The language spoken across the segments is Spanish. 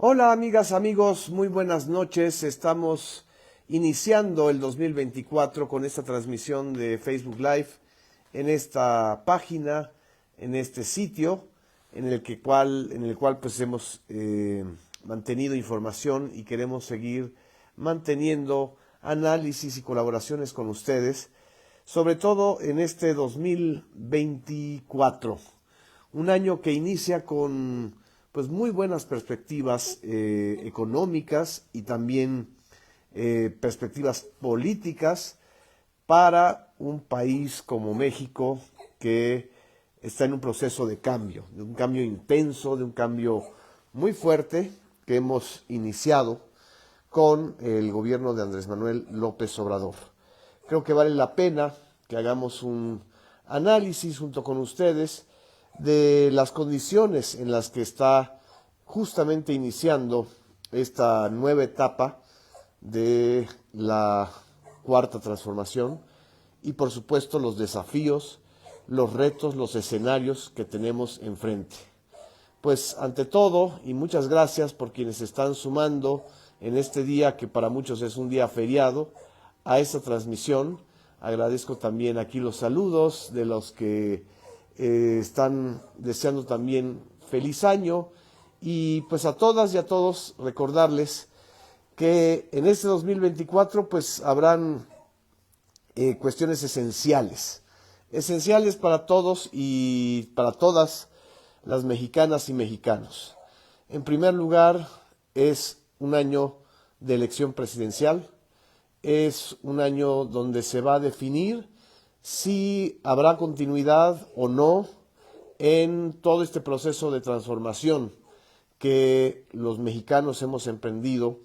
Hola amigas, amigos, muy buenas noches. Estamos iniciando el 2024 con esta transmisión de Facebook Live en esta página, en este sitio, en el cual pues hemos mantenido información y queremos seguir manteniendo análisis y colaboraciones con ustedes, sobre todo en este 2024, un año que inicia con pues muy buenas perspectivas económicas y también perspectivas políticas para un país como México que está en un proceso de un cambio intenso, de un cambio muy fuerte que hemos iniciado con el gobierno de Andrés Manuel López Obrador. Creo que vale la pena que hagamos un análisis junto con ustedes de las condiciones en las que está justamente iniciando esta nueva etapa de la cuarta transformación y por supuesto los desafíos, los retos, los escenarios que tenemos enfrente. Pues ante todo, y muchas gracias por quienes están sumando en este día que para muchos es un día feriado a esta transmisión. Agradezco también aquí los saludos de los que están deseando también feliz año y pues a todas y a todos recordarles que en este 2024 pues habrán cuestiones esenciales para todos y para todas las mexicanas y mexicanos. En primer lugar, es un año de elección presidencial, es un año donde se va a definir si habrá continuidad o no en todo este proceso de transformación que los mexicanos hemos emprendido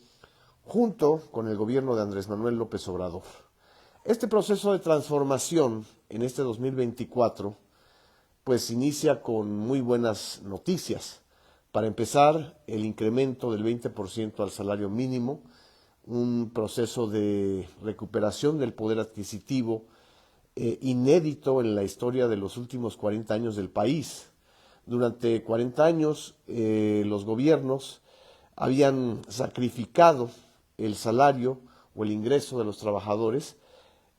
junto con el gobierno de Andrés Manuel López Obrador. Este proceso de transformación en este 2024 pues inicia con muy buenas noticias. Para empezar, el incremento del 20% al salario mínimo, un proceso de recuperación del poder adquisitivo inédito en la historia de los últimos 40 años del país. Durante 40 años los gobiernos habían sacrificado el salario o el ingreso de los trabajadores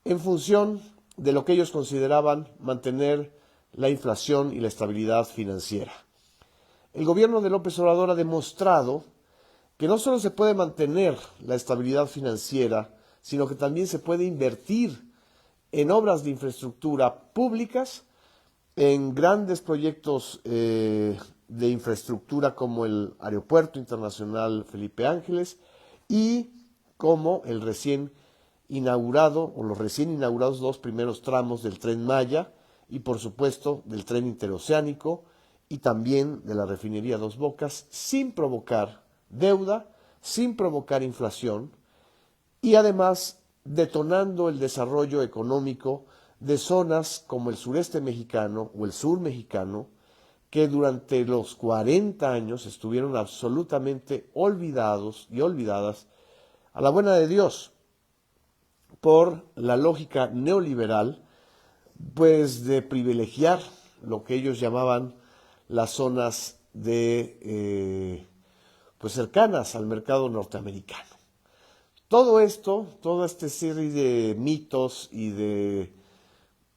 en función de lo que ellos consideraban mantener la inflación y la estabilidad financiera. El gobierno de López Obrador ha demostrado que no solo se puede mantener la estabilidad financiera, sino que también se puede invertir en obras de infraestructura públicas, en grandes proyectos de infraestructura como el Aeropuerto Internacional Felipe Ángeles y como el recién inaugurado o los recién inaugurados dos primeros tramos del Tren Maya y por supuesto del tren interoceánico y también de la refinería Dos Bocas, sin provocar deuda, sin provocar inflación y además detonando el desarrollo económico de zonas como el sureste mexicano o el sur mexicano, que durante los 40 años estuvieron absolutamente olvidados y olvidadas a la buena de Dios por la lógica neoliberal, pues de privilegiar lo que ellos llamaban las zonas de pues cercanas al mercado norteamericano. Todo esto, toda esta serie de mitos y de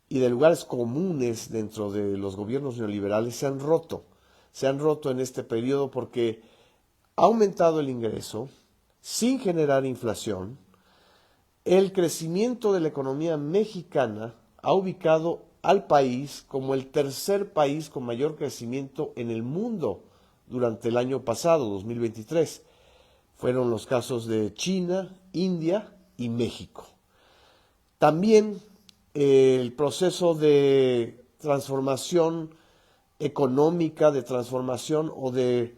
lugares comunes dentro de los gobiernos neoliberales se han roto en este periodo porque ha aumentado el ingreso sin generar inflación. El crecimiento de la economía mexicana ha ubicado al país como el tercer país con mayor crecimiento en el mundo durante el año pasado, 2023. Fueron los casos de China, India y México. También el proceso de transformación económica, de transformación o de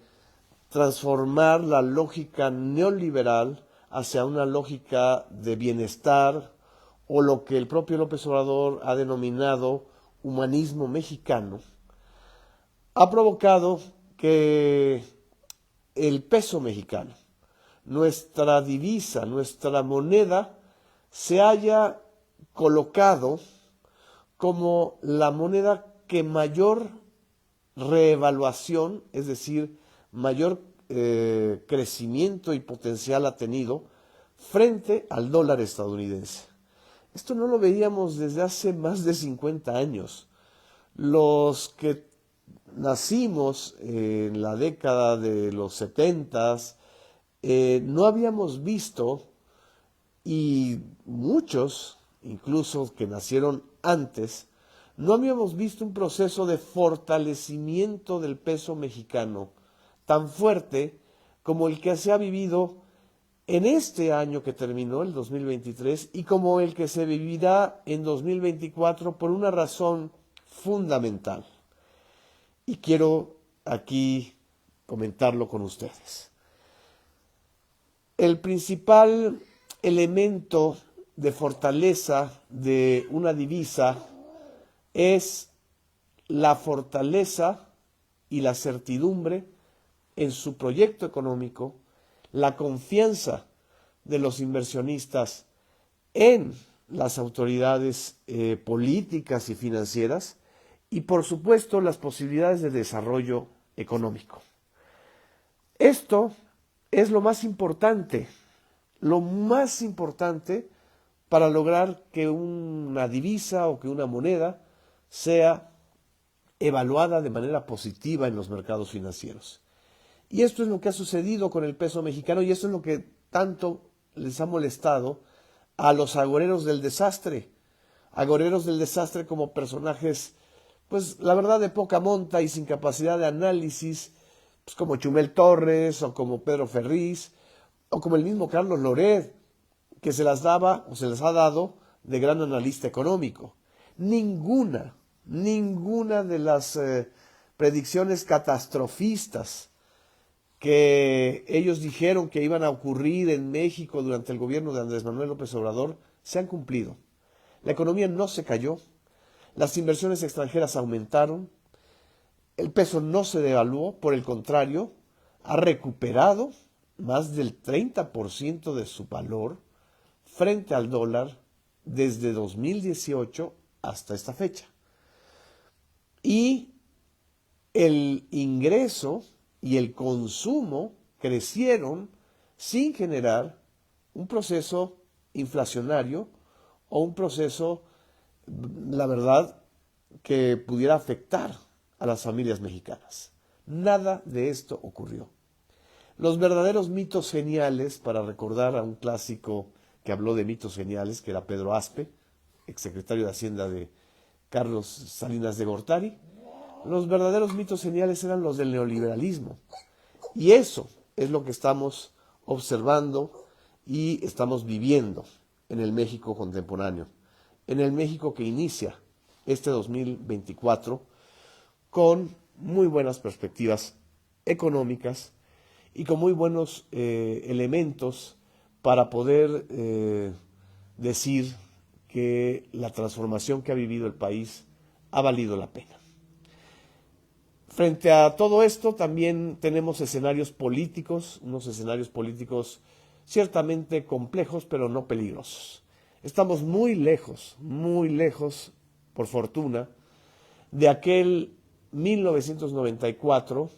transformar la lógica neoliberal hacia una lógica de bienestar o lo que el propio López Obrador ha denominado humanismo mexicano, ha provocado que el peso mexicano, nuestra divisa, nuestra moneda, se haya colocado como la moneda que mayor reevaluación, es decir, mayor crecimiento y potencial ha tenido frente al dólar estadounidense. Esto no lo veíamos desde hace más de 50 años. Los que nacimos en la década de los 70, no habíamos visto, y muchos, incluso que nacieron antes, no habíamos visto un proceso de fortalecimiento del peso mexicano tan fuerte como el que se ha vivido en este año que terminó, el 2023, y como el que se vivirá en 2024 por una razón fundamental. Y quiero aquí comentarlo con ustedes. El principal elemento de fortaleza de una divisa es la fortaleza y la certidumbre en su proyecto económico, la confianza de los inversionistas en las autoridades políticas y financieras y, por supuesto, las posibilidades de desarrollo económico. Esto es lo más importante para lograr que una divisa o que una moneda sea evaluada de manera positiva en los mercados financieros. Y esto es lo que ha sucedido con el peso mexicano y esto es lo que tanto les ha molestado a los agoreros del desastre. Agoreros del desastre como personajes, pues la verdad, de poca monta y sin capacidad de análisis, pues como Chumel Torres o como Pedro Ferriz o como el mismo Carlos Loret, que se las daba o se les ha dado de gran analista económico. Ninguna de las predicciones catastrofistas que ellos dijeron que iban a ocurrir en México durante el gobierno de Andrés Manuel López Obrador se han cumplido. La economía no se cayó, las inversiones extranjeras aumentaron, el peso no se devaluó, por el contrario, ha recuperado más del 30% de su valor frente al dólar desde 2018 hasta esta fecha. Y el ingreso y el consumo crecieron sin generar un proceso inflacionario o un proceso, la verdad, que pudiera afectar a las familias mexicanas. Nada de esto ocurrió. Los verdaderos mitos geniales, para recordar a un clásico que habló de mitos geniales, que era Pedro Aspe, exsecretario de Hacienda de Carlos Salinas de Gortari, los verdaderos mitos geniales eran los del neoliberalismo. Y eso es lo que estamos observando y estamos viviendo en el México contemporáneo, en el México que inicia este 2024 con muy buenas perspectivas económicas y con muy buenos elementos para poder decir que la transformación que ha vivido el país ha valido la pena. Frente a todo esto también tenemos escenarios políticos, unos escenarios políticos ciertamente complejos, pero no peligrosos. Estamos muy lejos, por fortuna, de aquel 1994,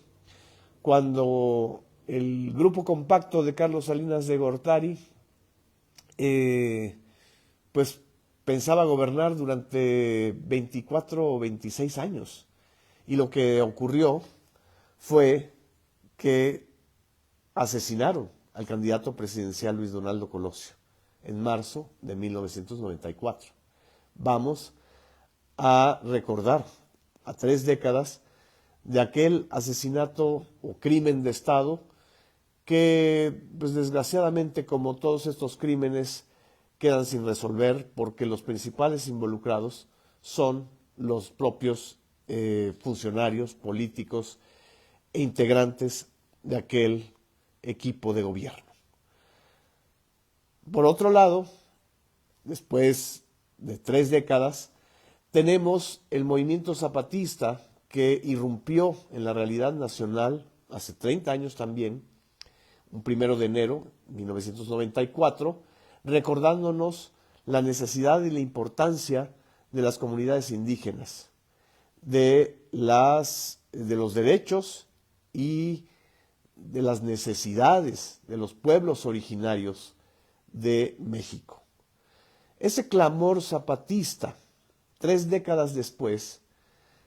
cuando el grupo compacto de Carlos Salinas de Gortari pues pensaba gobernar durante 24 o 26 años. Y lo que ocurrió fue que asesinaron al candidato presidencial Luis Donaldo Colosio en marzo de 1994. Vamos a recordar a 3 décadas de aquel asesinato o crimen de Estado que, pues desgraciadamente, como todos estos crímenes, quedan sin resolver porque los principales involucrados son los propios funcionarios políticos e integrantes de aquel equipo de gobierno. Por otro lado, después de 3 décadas, tenemos el movimiento zapatista que irrumpió en la realidad nacional hace 30 años también, un 1 de enero de 1994, recordándonos la necesidad y la importancia de las comunidades indígenas, de los derechos y de las necesidades de los pueblos originarios de México. Ese clamor zapatista, 3 décadas después,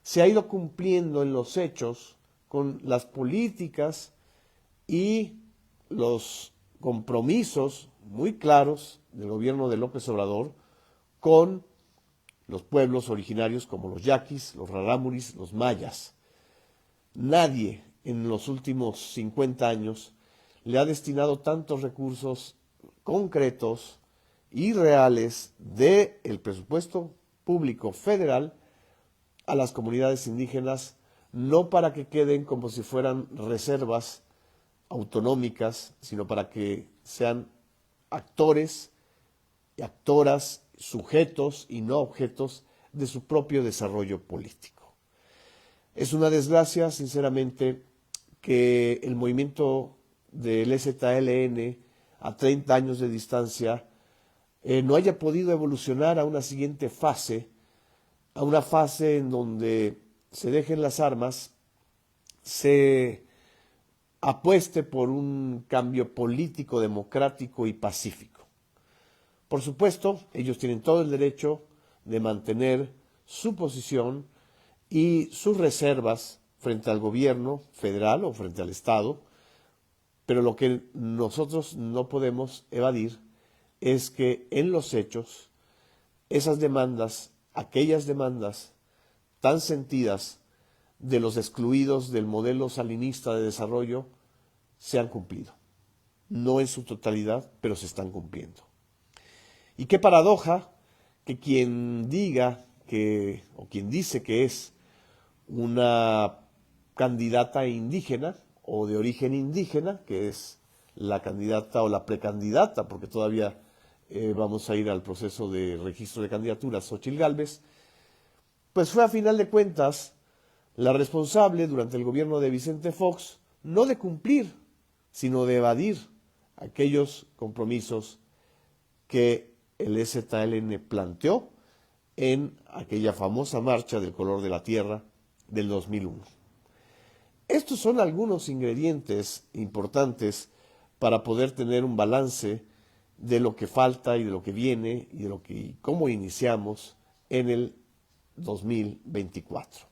se ha ido cumpliendo en los hechos con las políticas y los compromisos muy claros del gobierno de López Obrador con los pueblos originarios como los yaquis, los rarámuris, los mayas. Nadie en los últimos 50 años le ha destinado tantos recursos concretos y reales del presupuesto público federal a las comunidades indígenas, no para que queden como si fueran reservas autonómicas, sino para que sean actores y actoras, sujetos y no objetos de su propio desarrollo político. Es una desgracia, sinceramente, que el movimiento del EZLN a 30 años de distancia no haya podido evolucionar a una siguiente fase, a una fase en donde se dejen las armas, se apueste por un cambio político, democrático y pacífico. Por supuesto, ellos tienen todo el derecho de mantener su posición y sus reservas frente al gobierno federal o frente al Estado, pero lo que nosotros no podemos evadir es que en los hechos esas demandas, aquellas demandas tan sentidas de los excluidos del modelo salinista de desarrollo, se han cumplido. No en su totalidad, pero se están cumpliendo. Y qué paradoja que quien diga que, o quien dice que es una candidata indígena o de origen indígena, que es la candidata o la precandidata, porque todavía vamos a ir al proceso de registro de candidaturas, Xóchitl Gálvez, pues fue a final de cuentas la responsable durante el gobierno de Vicente Fox, no de cumplir, sino de evadir aquellos compromisos que el EZLN planteó en aquella famosa marcha del color de la tierra del 2001. Estos son algunos ingredientes importantes para poder tener un balance de lo que falta y de lo que viene y de lo que y cómo iniciamos en el 2024.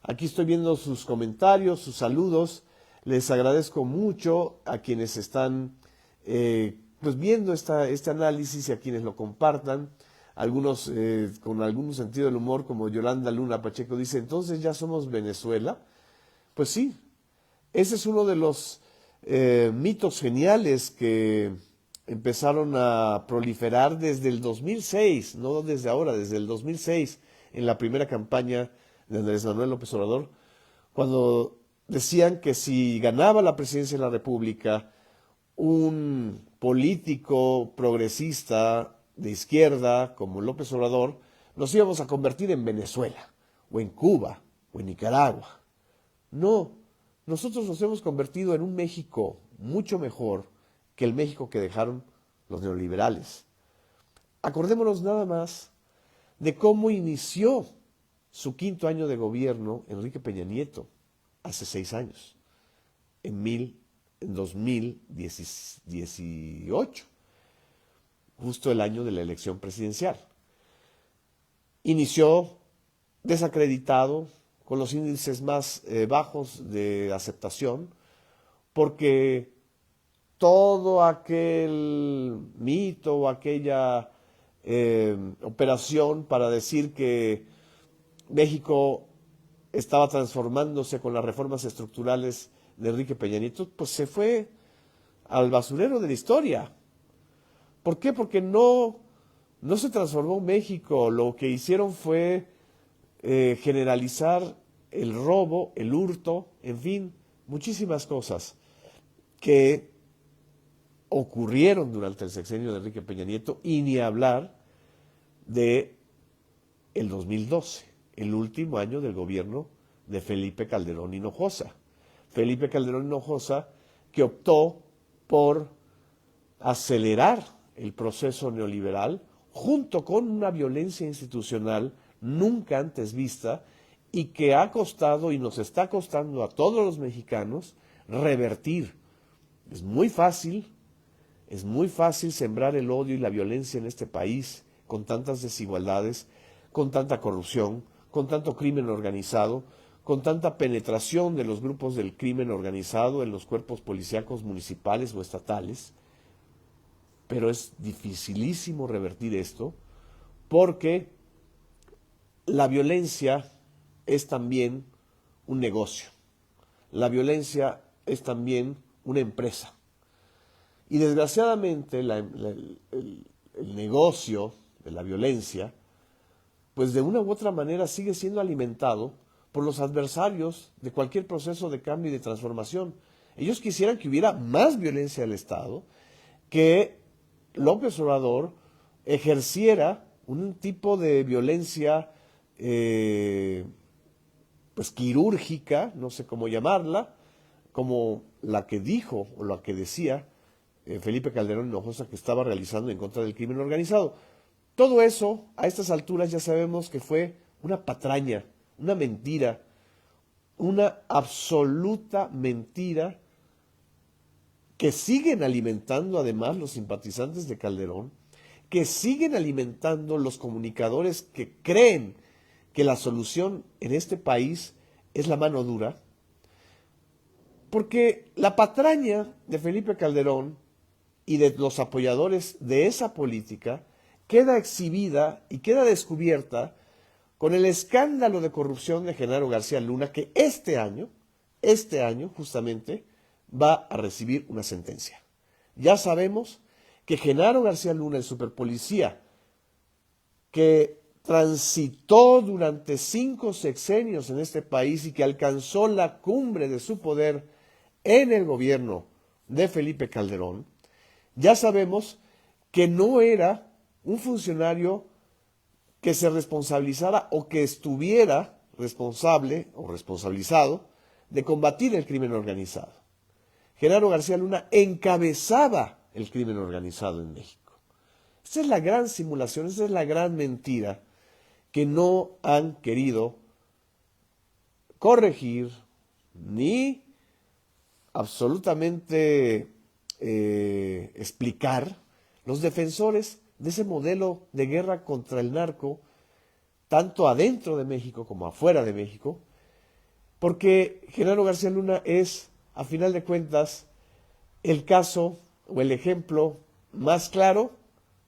Aquí estoy viendo sus comentarios, sus saludos. Les agradezco mucho a quienes están pues viendo este análisis y a quienes lo compartan. Algunos con algún sentido del humor, como Yolanda Luna Pacheco, dice, entonces ya somos Venezuela. Pues sí, ese es uno de los mitos geniales que empezaron a proliferar desde el 2006, no desde ahora, desde el 2006, en la primera campaña de Andrés Manuel López Obrador, cuando decían que si ganaba la presidencia de la República un político progresista de izquierda como López Obrador, nos íbamos a convertir en Venezuela, o en Cuba, o en Nicaragua. No, nosotros nos hemos convertido en un México mucho mejor que el México que dejaron los neoliberales. Acordémonos nada más de cómo inició su 5º año de gobierno Enrique Peña Nieto, hace 6 años, en 2018, justo el año de la elección presidencial. Inició desacreditado, con los índices más bajos de aceptación, porque todo aquel mito o aquella operación para decir que México estaba transformándose con las reformas estructurales de Enrique Peña Nieto, pues se fue al basurero de la historia. ¿Por qué? Porque no se transformó México, lo que hicieron fue generalizar el robo, el hurto, en fin, muchísimas cosas que ocurrieron durante el sexenio de Enrique Peña Nieto, y ni hablar de el 2012, el último año del gobierno de Felipe Calderón Hinojosa. Felipe Calderón Hinojosa, que optó por acelerar el proceso neoliberal junto con una violencia institucional nunca antes vista y que ha costado y nos está costando a todos los mexicanos revertir. Es muy fácil sembrar el odio y la violencia en este país con tantas desigualdades, con tanta corrupción, con tanto crimen organizado, con tanta penetración de los grupos del crimen organizado en los cuerpos policíacos municipales o estatales. Pero es dificilísimo revertir esto porque la violencia es también un negocio. La violencia es también una empresa. Y desgraciadamente el negocio de la violencia, pues de una u otra manera sigue siendo alimentado por los adversarios de cualquier proceso de cambio y de transformación. Ellos quisieran que hubiera más violencia del Estado, que López Obrador ejerciera un tipo de violencia pues quirúrgica, no sé cómo llamarla, como la que dijo o la que decía Felipe Calderón Hinojosa que estaba realizando en contra del crimen organizado. Todo eso, a estas alturas ya sabemos que fue una patraña, una mentira, una absoluta mentira que siguen alimentando además los simpatizantes de Calderón, que siguen alimentando los comunicadores que creen que la solución en este país es la mano dura, porque la patraña de Felipe Calderón y de los apoyadores de esa política queda exhibida y queda descubierta con el escándalo de corrupción de Genaro García Luna, que este año justamente, va a recibir una sentencia. Ya sabemos que Genaro García Luna, el superpolicía, que transitó durante 5 sexenios en este país y que alcanzó la cumbre de su poder en el gobierno de Felipe Calderón, ya sabemos que no era un funcionario que se responsabilizara o que estuviera responsable o responsabilizado de combatir el crimen organizado. Genaro García Luna encabezaba el crimen organizado en México. Esa es la gran simulación, esa es la gran mentira que no han querido corregir ni absolutamente explicar los defensores de ese modelo de guerra contra el narco, tanto adentro de México como afuera de México, porque Genaro García Luna es, a final de cuentas, el caso o el ejemplo más claro,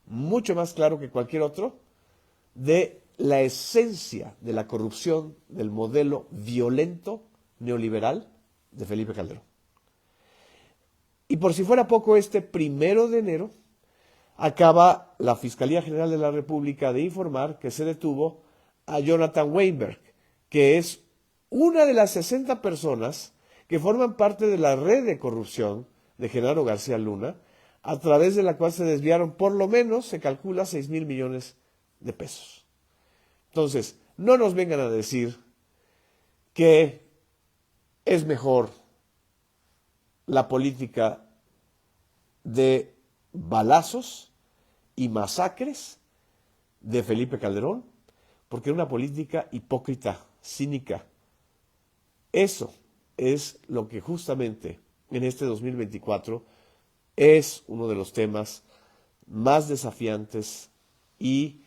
mucho más claro que cualquier otro, de la esencia de la corrupción del modelo violento neoliberal de Felipe Calderón. Y por si fuera poco, este 1 de enero acaba la Fiscalía General de la República de informar que se detuvo a Jonathan Weinberg, que es una de las 60 personas que forman parte de la red de corrupción de Genaro García Luna, a través de la cual se desviaron por lo menos, se calcula, 6,000 millones de pesos. Entonces, no nos vengan a decir que es mejor la política de balazos y masacres de Felipe Calderón, porque era una política hipócrita, cínica. Eso es lo que justamente en este 2024 es uno de los temas más desafiantes y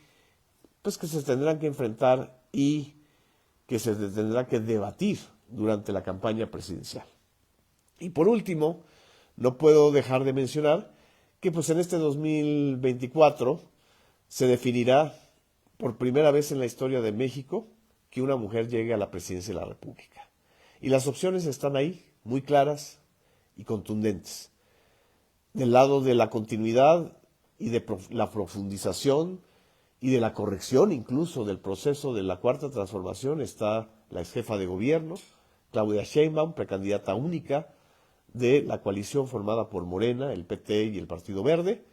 pues que se tendrán que enfrentar y que se tendrá que debatir durante la campaña presidencial. Y por último, no puedo dejar de mencionar que pues en este 2024 se definirá por primera vez en la historia de México que una mujer llegue a la presidencia de la República. Y las opciones están ahí, muy claras y contundentes. Del lado de la continuidad y de la profundización y de la corrección incluso del proceso de la Cuarta Transformación está la exjefa de gobierno, Claudia Sheinbaum, precandidata única de la coalición formada por Morena, el PT y el Partido Verde.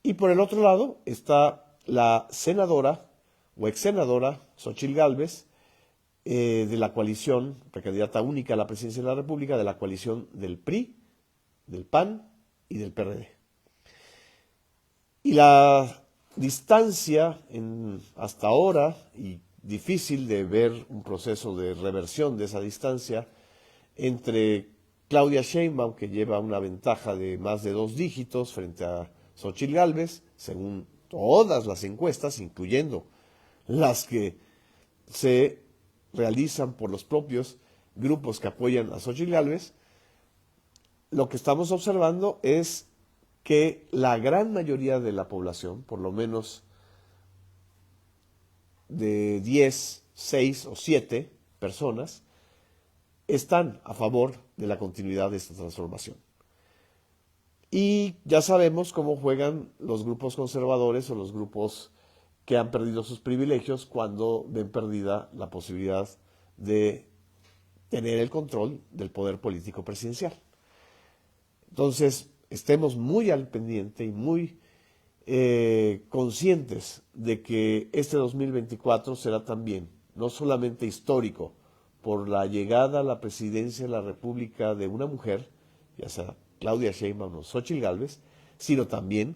Y por el otro lado está la senadora o exsenadora Xóchitl Gálvez, de la coalición, precandidata única a la presidencia de la República, de la coalición del PRI, del PAN y del PRD. Y la distancia hasta ahora, y difícil de ver un proceso de reversión de esa distancia, entre Claudia Sheinbaum, que lleva una ventaja de más de 2 dígitos frente a Xóchitl Gálvez, según todas las encuestas, incluyendo las que se realizan por los propios grupos que apoyan a Xóchitl Gálvez. Lo que estamos observando es que la gran mayoría de la población, por lo menos de 10, 6 o 7 personas, están a favor de la continuidad de esta transformación. Y ya sabemos cómo juegan los grupos conservadores o los grupos que han perdido sus privilegios cuando ven perdida la posibilidad de tener el control del poder político presidencial. Entonces, estemos muy al pendiente y muy conscientes de que este 2024 será también no solamente histórico por la llegada a la presidencia de la República de una mujer, ya sea Claudia Sheinbaum o Xóchitl Gálvez, sino también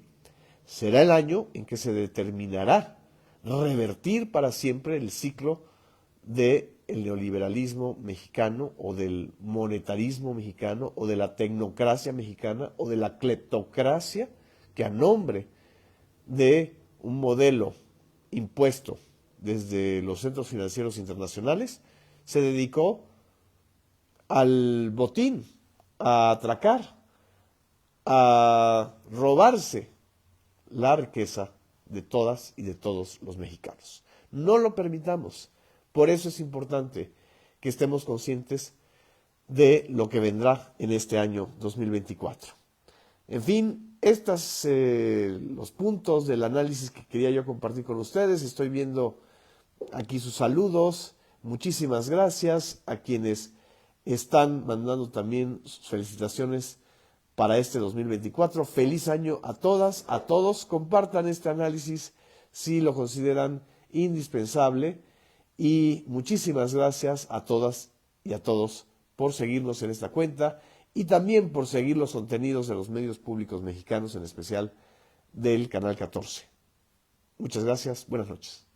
será el año en que se determinará revertir para siempre el ciclo del neoliberalismo mexicano o del monetarismo mexicano o de la tecnocracia mexicana o de la cleptocracia que a nombre de un modelo impuesto desde los centros financieros internacionales se dedicó al botín, a atracar, a robarse la riqueza de todas y de todos los mexicanos. No lo permitamos. Por eso es importante que estemos conscientes de lo que vendrá en este año 2024. En fin, estos los puntos del análisis que quería yo compartir con ustedes. Estoy viendo aquí sus saludos. Muchísimas gracias a quienes están mandando también sus felicitaciones para este 2024. Feliz año a todas, a todos. Compartan este análisis si lo consideran indispensable. Y muchísimas gracias a todas y a todos por seguirnos en esta cuenta y también por seguir los contenidos de los medios públicos mexicanos, en especial del Canal 14. Muchas gracias. Buenas noches.